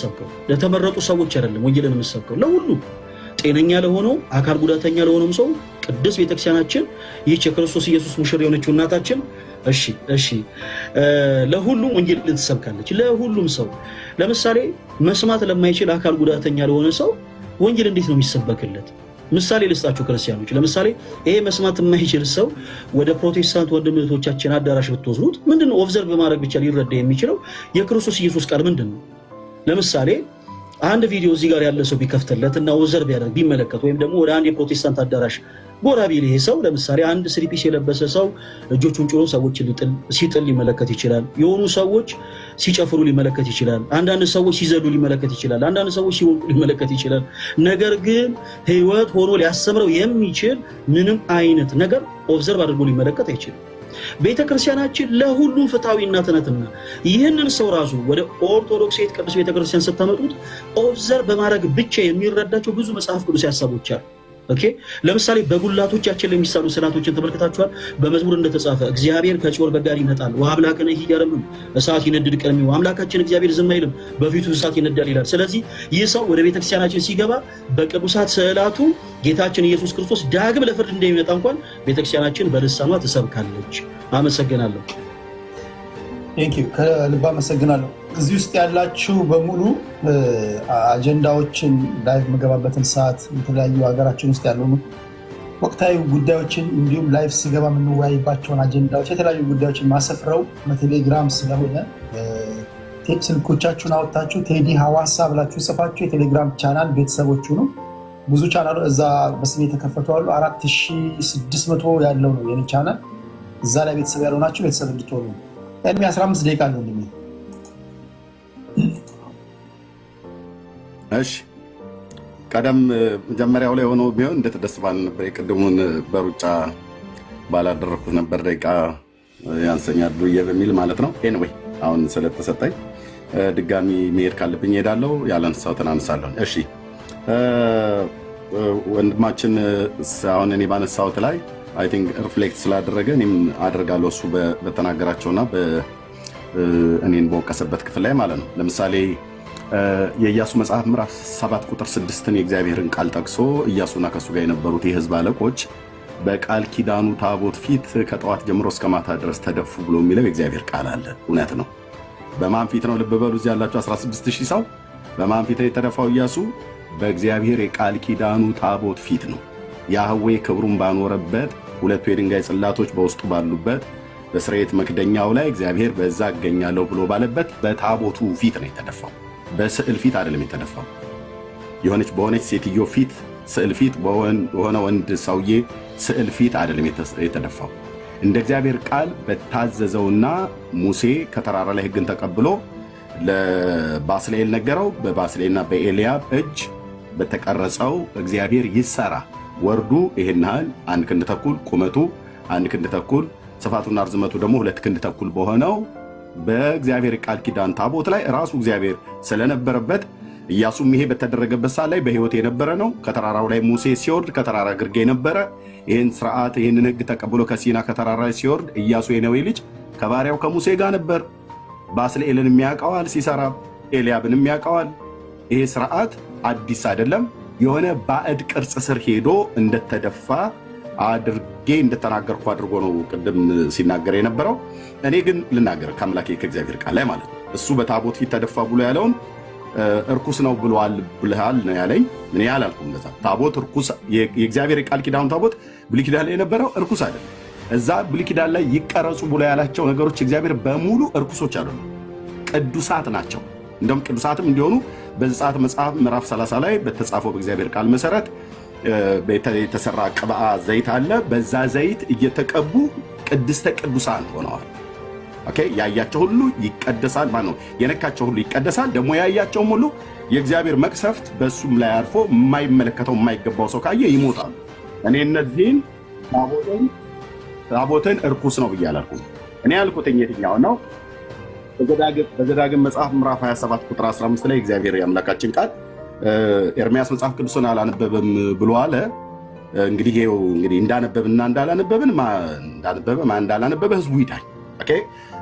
የምንሰብከው ለተመረጡ ሰዎች አይደለም። ወንጌልን የምንሰብከው ለሁሉም ጤነኛ ለሆነው አካል ጉዳተኛ ለሆነው ሰው ቅዱስ ቤተክርስቲያናችን ይህች የክርስቶስ ኢየሱስ ሙሽራ የሆነችው እናታችን እሺ ለሁሉም ወንጌልን ትሰብካለች። ለሁሉም ሰው ለምሳሌ መስማት ለማይችል አካል ጉዳተኛ ለሆነ ሰው ወንጌል እንዴት ነው የሚሰበክለት? ምሳሌ ልስጣችሁ ክርስቲያኖች። ለምሳሌ ይሄ መስማት የማይችል ሰው ወደ ፕሮቴስታንት ወንድሞቻችን አዳራሽ ብትወስዱት ምንድነው ኦብዘርቭ በማድረግ ብቻ ሊረዳ የሚችለው የክርስቶስ ኢየሱስ ቃል ምንድነው? ለምሳሌ አንድ ቪዲዮ እዚህ ጋር ያለ ሰው ቢከፍትለት እና ኦብዘርቭ ቢያደርግ ቢመለከት ወይም ደግሞ ወደ አንድ የፕሮቴስታንት አዳራሽ ጎራ ቢል ይሄ ሰው ለምሳሌ አንድ ስሪፒስ የለበሰ ሰው እጆቹን ጭኖ ሰዎችን ሲጥል ሊመለከት ይችላል። የሆኑ ሰዎች ሲጨፍሩ ሊመለከት ይችላል። አንዳንድ ሰዎች ሲዘሉ ሊመለከት ይችላል። አንዳንድ ሰዎች ሲወጡ ሊመለከት ይችላል። ነገር ግን ህይወት ሆኖ ሊያስተምረው የሚችል ምንም አይነት ነገር ኦብዘርቭ አድርጎ ሊመለከት አይችልም። ቤተክርስቲያናችን ለሁሉም ፍትሃዊ እናትነትና ይህንን ሰው ራሱ ወደ ኦርቶዶክስ ቅዱስ ቤተክርስቲያን ስታመጡት ኦብዘርቭ በማድረግ ብቻ የሚረዳቸው ብዙ መጽሐፍ ቅዱስ ሐሳቦች አሉ። ኦኬ ለምሳሌ በጉላቶቻችን ለሚሳሉ ስላቶችን ተመልክታችኋል። በመዝሙር እንደተጻፈ እግዚአብሔር ከጽዮን በጋር ይመጣል ወአምላክነ ይያረም እሳት ይነድድ ቀድሜው አምላካችን እግዚአብሔር ዝም አይልም በፊቱ እሳት ይነዳል ይላል። ስለዚህ ይህ ሰው ወደ ቤተክርስቲያናችን ሲገባ በቅዱሳት ስዕላቱ ጌታችን ኢየሱስ ክርስቶስ ዳግም ለፍርድ እንደሚመጣ እንኳን ቤተክርስቲያናችን በልሳኗ ትሰብካለች። አመሰግናለሁ። ቴንኪው ከልብ አመሰግናለሁ። እዚህ ውስጥ ያላችሁ በሙሉ አጀንዳዎችን ላይቭ መገባበትን ሰዓት የተለያዩ ሀገራችን ውስጥ ያሉ ወቅታዊ ጉዳዮችን እንዲሁም ላይቭ ስገባ የምንወያይባቸውን አጀንዳዎች የተለያዩ ጉዳዮችን ማሰፍረው በቴሌግራም ስለሆነ ስልኮቻችሁን አወጣችሁ ቴዲ ሐዋሳ ብላችሁ ጽፋችሁ የቴሌግራም ቻናል ቤተሰቦቹ ነው። ብዙ ቻናሉ እዛ በስሜ የተከፈቱ አሉ። 4600 ያለው ነው የኔ ቻናል። እዛ ላይ ቤተሰብ ያልሆናችሁ ቤተሰብ እንድትሆኑ እድሜ 15 ደቂቃ ነው እንደሚ እሺ ቀደም መጀመሪያው ላይ ሆኖ ቢሆን እንዴት ደስ ባለ ነበር። የቅድሙን በሩጫ ባላደረኩት ነበር ደቂቃ ያንሰኛል ብዬ በሚል ማለት ነው። ኤኒዌይ አሁን ስለተሰጠኝ ድጋሚ መሄድ ካለብኝ እሄዳለሁ። ያላነሳሁትን አነሳለሁ። እሺ ወንድማችን አሁን እኔ ባነሳሁት ላይ አይ ቲንክ ሪፍሌክት ስላደረገ እኔም አደርጋለሁ እሱ በተናገራቸውና እኔን በወቀሰበት ክፍል ላይ ማለት ነው። ለምሳሌ የኢያሱ መጽሐፍ ምዕራፍ 7 ቁጥር 6ን የእግዚአብሔርን ቃል ጠቅሶ ኢያሱና ከሱ ጋር የነበሩት የህዝብ አለቆች በቃል ኪዳኑ ታቦት ፊት ከጠዋት ጀምሮ እስከ ማታ ድረስ ተደፉ ብሎ የሚለው የእግዚአብሔር ቃል አለ። እውነት ነው። በማን ፊት ነው? ልብ በሉ። እዚህ ያላችሁ 16000 ሰው በማን ፊት ነው የተደፋው? ኢያሱ በእግዚአብሔር የቃል ኪዳኑ ታቦት ፊት ነው። ያህዌ ክብሩን ባኖረበት ሁለቱ የድንጋይ ጽላቶች በውስጡ ባሉበት በስርየት መክደኛው ላይ እግዚአብሔር በዛ አገኛለሁ ብሎ ባለበት በታቦቱ ፊት ነው የተደፋው። በስዕል ፊት አይደለም የተደፋው። የሆነች በሆነች ሴትዮ ፊት ስዕል ፊት፣ በሆነ ወንድ ሰውዬ ስዕል ፊት አይደለም የተደፋው። እንደ እግዚአብሔር ቃል በታዘዘውና ሙሴ ከተራራ ላይ ሕግን ተቀብሎ ለባስልኤል ነገረው። በባስልኤልና በኤልያብ እጅ በተቀረጸው እግዚአብሔር ይሰራ ወርዱ ይሄን ያህል 1 ክንድ ተኩል ቁመቱ 1 ክንድ ተኩል ስፋቱና ርዝመቱ ደግሞ 2 ክንድ ተኩል በሆነው በእግዚአብሔር ቃል ኪዳን ታቦት ላይ ራሱ እግዚአብሔር ስለነበረበት ኢያሱም ይሄ በተደረገበት ሰዓት ላይ በህይወት የነበረ ነው። ከተራራው ላይ ሙሴ ሲወርድ ከተራራ ግርጌ ነበረ። ይህን ስርዓት ይህንን ህግ ተቀብሎ ከሲና ከተራራ ላይ ሲወርድ ኢያሱ የነዌ ልጅ ከባሪያው ከሙሴ ጋር ነበር። ባስልኤልን የሚያውቀዋል ሲሰራ፣ ኤልያብን የሚያውቀዋል። ይሄ ስርዓት አዲስ አይደለም። የሆነ ባዕድ ቅርጽ ስር ሄዶ እንደተደፋ አድርጌ እንደተናገርኩ አድርጎ ነው ቅድም ሲናገር የነበረው። እኔ ግን ልናገር ከአምላኬ ከእግዚአብሔር ቃል ላይ ማለት ነው። እሱ በታቦት ፊት ተደፋ ብሎ ያለውን እርኩስ ነው ብለሃል ነው ያለኝ። ምን ያህል አልኩም። እንደዛ ታቦት እርኩስ የእግዚአብሔር የቃል ኪዳኑ ታቦት ብሉይ ኪዳን ላይ የነበረው እርኩስ አይደለም። እዛ ብሉይ ኪዳን ላይ ይቀረጹ ብሎ ያላቸው ነገሮች እግዚአብሔር በሙሉ እርኩሶች አይደሉም፣ ቅዱሳት ናቸው። እንደውም ቅዱሳትም እንዲሆኑ በዘጸአት መጽሐፍ ምዕራፍ 30 ላይ በተጻፈው በእግዚአብሔር ቃል መሰረት የተሰራ ቅብአ ዘይት አለ። በዛ ዘይት እየተቀቡ ቅድስተ ቅዱሳን ሆነዋል። ኦኬ ያያቸው ሁሉ ይቀደሳል ማለት ነው። የነካቸው ሁሉ ይቀደሳል። ደግሞ ያያቸውም ሁሉ የእግዚአብሔር መቅሰፍት በሱም ላይ አርፎ የማይመለከተው የማይገባው ሰው ካየ ይሞታል። እኔ እነዚህን ታቦትን እርኩስ ነው ብዬ አላልኩም። እኔ ያልኩት የትኛው ነው? በዘዳግም መጽሐፍ ምዕራፍ 27 ቁጥር 15 ላይ እግዚአብሔር የአምላካችን ቃል ኤርምያስ መጽሐፍ ቅዱስን አላነበበም ብሎ አለ። እንግዲህ እንዳነበብና እንዳላነበበ እንዳላነበበ ህዝቡ ይዳኝ። ኦኬ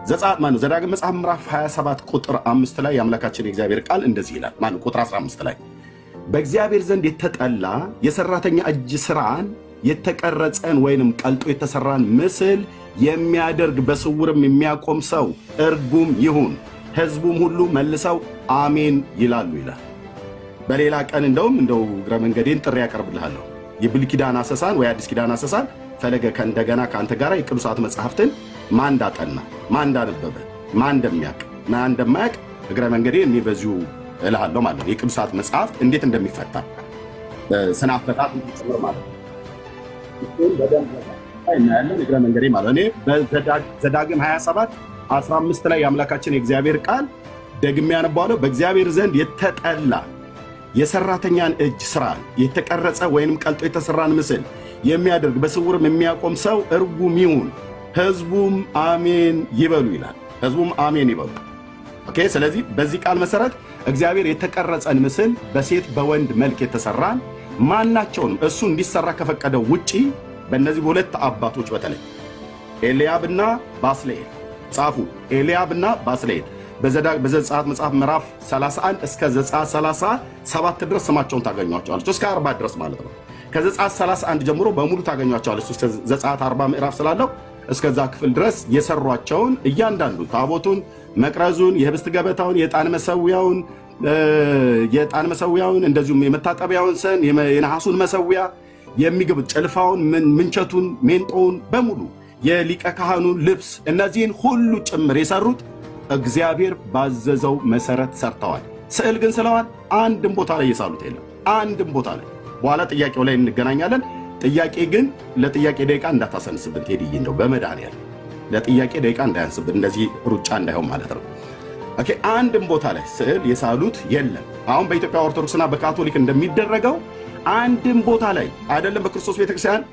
ዘጸአት ማነው ዘዳግም መጽሐፍ ምዕራፍ 27 ቁጥር 5 ላይ የአምላካችን የእግዚአብሔር ቃል እንደዚህ ይላል። ማነው ቁጥር 15 ላይ በእግዚአብሔር ዘንድ የተጠላ የሰራተኛ እጅ ስራን የተቀረጸን ወይንም ቀልጦ የተሰራን ምስል የሚያደርግ በስውርም የሚያቆም ሰው እርጉም ይሁን፣ ሕዝቡም ሁሉ መልሰው አሜን ይላሉ ይላል። በሌላ ቀን እንደው እግረ መንገዴን ጥሪ ያቀርብልሃለሁ። የብሉይ ኪዳን አሰሳን ወይ አዲስ ኪዳን አሰሳን ፈለገ ከእንደገና ከአንተ ጋር የቅዱሳት መጽሐፍትን ማን እንዳጠና ማን እንዳነበበ ማን እንደሚያውቅ ማን እንደማያውቅ እግረ መንገዴ እኔ በዚሁ እልሃለሁ ማለት ነው። የቅዱሳት መጽሐፍት እንዴት እንደሚፈታ ስነ አፈታት ጭምር ማለት ነው። እናያለን እግረ መንገዴ ማለት እኔ በዘዳግም 27:15 ላይ የአምላካችን የእግዚአብሔር ቃል ደግሜ ያነባዋለሁ። በእግዚአብሔር ዘንድ የተጠላ የሰራተኛን እጅ ስራን የተቀረጸ ወይንም ቀልጦ የተሰራን ምስል የሚያደርግ በስውርም የሚያቆም ሰው እርጉም ይሁን፣ ሕዝቡም አሜን ይበሉ ይላል። ሕዝቡም አሜን ይበሉ። ኦኬ። ስለዚህ በዚህ ቃል መሰረት እግዚአብሔር የተቀረጸን ምስል በሴት በወንድ መልክ የተሰራን ማናቸውንም እሱ እንዲሰራ ከፈቀደው ውጪ በእነዚህ በሁለት አባቶች በተለይ ኤልያብና ባስልኤል ጻፉ። ኤልያብና ባስልኤል በዘጸአት መጽሐፍ ምዕራፍ 31 እስከ ዘጸአት 37 ድረስ ስማቸውን ታገኟቸዋለች። እስከ 40 ድረስ ማለት ነው። ከዘጸአት 31 ጀምሮ በሙሉ ታገኟቸዋለች። እስከ ዘጸአት 40 ምዕራፍ ስላለው እስከዛ ክፍል ድረስ የሰሯቸውን እያንዳንዱ ታቦቱን፣ መቅረዙን፣ የህብስት ገበታውን፣ የዕጣን መሰዊያውን እንደዚሁም የመታጠቢያውን ሰን፣ የነሐሱን መሰዊያ፣ የሚግብ ጭልፋውን፣ ምንቸቱን፣ ሜንጦውን በሙሉ የሊቀ ካህኑን ልብስ እነዚህን ሁሉ ጭምር የሰሩት እግዚአብሔር ባዘዘው መሰረት ሰርተዋል። ስዕል ግን ስለዋል አንድም ቦታ ላይ የሳሉት የለም። አንድም ቦታ ላይ በኋላ ጥያቄው ላይ እንገናኛለን። ጥያቄ ግን ለጥያቄ ደቂቃ እንዳታሰንስብን ቴዲዬ፣ እንደው በመድኃኒዓለም ለጥያቄ ደቂቃ እንዳያንስብን፣ እንደዚህ ሩጫ እንዳይሆን ማለት ነው። ኦኬ። አንድም ቦታ ላይ ስዕል የሳሉት የለም። አሁን በኢትዮጵያ ኦርቶዶክስና በካቶሊክ እንደሚደረገው አንድም ቦታ ላይ አይደለም በክርስቶስ ቤተክርስቲያን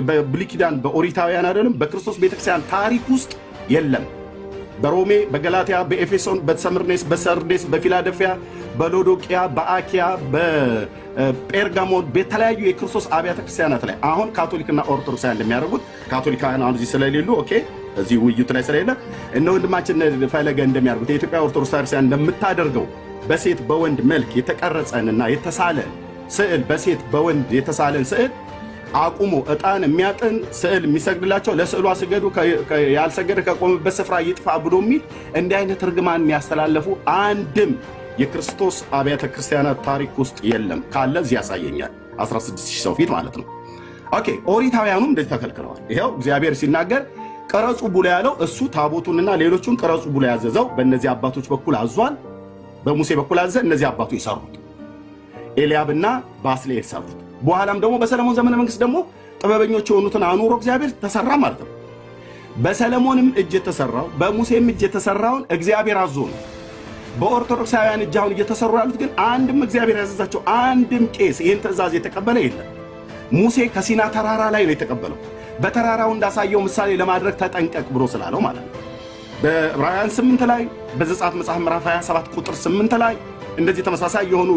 በብሉይ ኪዳን በኦሪታውያን አይደለም በክርስቶስ ቤተክርስቲያን ታሪክ ውስጥ የለም። በሮሜ፣ በገላትያ፣ በኤፌሶን፣ በሰምርኔስ፣ በሰርዴስ፣ በፊላደልፊያ፣ በሎዶቅያ፣ በአኪያ፣ በጴርጋሞን በተለያዩ የክርስቶስ አብያተ ክርስቲያናት ላይ አሁን ካቶሊክና ኦርቶዶክሳውያን እንደሚያደርጉት ካቶሊካውያን አሁን እዚህ ስለሌሉ ኦኬ፣ እዚህ ውይይቱ ላይ ስለሌለ እነ ወንድማችን ፈለገ እንደሚያደርጉት የኢትዮጵያ ኦርቶዶክስ ክርስቲያን እንደምታደርገው በሴት በወንድ መልክ የተቀረጸንና የተሳለ ስዕል በሴት በወንድ የተሳለን ስዕል አቁሞ ዕጣን የሚያጥን ስዕል የሚሰግድላቸው ለስዕሏ ስገዱ ያልሰገደ ከቆመበት ስፍራ ይጥፋ ብሎ የሚል እንዲህ አይነት እርግማን የሚያስተላለፉ አንድም የክርስቶስ አብያተ ክርስቲያናት ታሪክ ውስጥ የለም። ካለ እዚህ ያሳየኛል 16000 ሰው ፊት ማለት ነው። ኦኬ። ኦሪታውያኑም እንደዚህ ተከልክለዋል። ይኸው እግዚአብሔር ሲናገር ቀረጹ ብሎ ያለው እሱ ታቦቱንና ሌሎቹን ቀረጹ ብሎ ያዘዘው በእነዚህ አባቶች በኩል አዟል። በሙሴ በኩል አዘ። እነዚህ አባቶች የሰሩት ኤልያብና ባስልኤል ሰሩት። በኋላም ደግሞ በሰለሞን ዘመነ መንግስት ደግሞ ጥበበኞች የሆኑትን አኑሮ እግዚአብሔር ተሰራ ማለት ነው። በሰለሞንም እጅ የተሰራው በሙሴም እጅ የተሰራውን እግዚአብሔር አዞ ነው። በኦርቶዶክሳውያን እጅ አሁን እየተሰሩ ያሉት ግን አንድም እግዚአብሔር ያዘዛቸው አንድም ቄስ ይህን ትእዛዝ የተቀበለ የለም። ሙሴ ከሲና ተራራ ላይ ነው የተቀበለው። በተራራው እንዳሳየው ምሳሌ ለማድረግ ተጠንቀቅ ብሎ ስላለው ማለት ነው። በዕብራውያን 8 ላይ በዘጸአት መጽሐፍ ምዕራፍ 27 ቁጥር 8 ላይ እንደዚህ ተመሳሳይ የሆኑ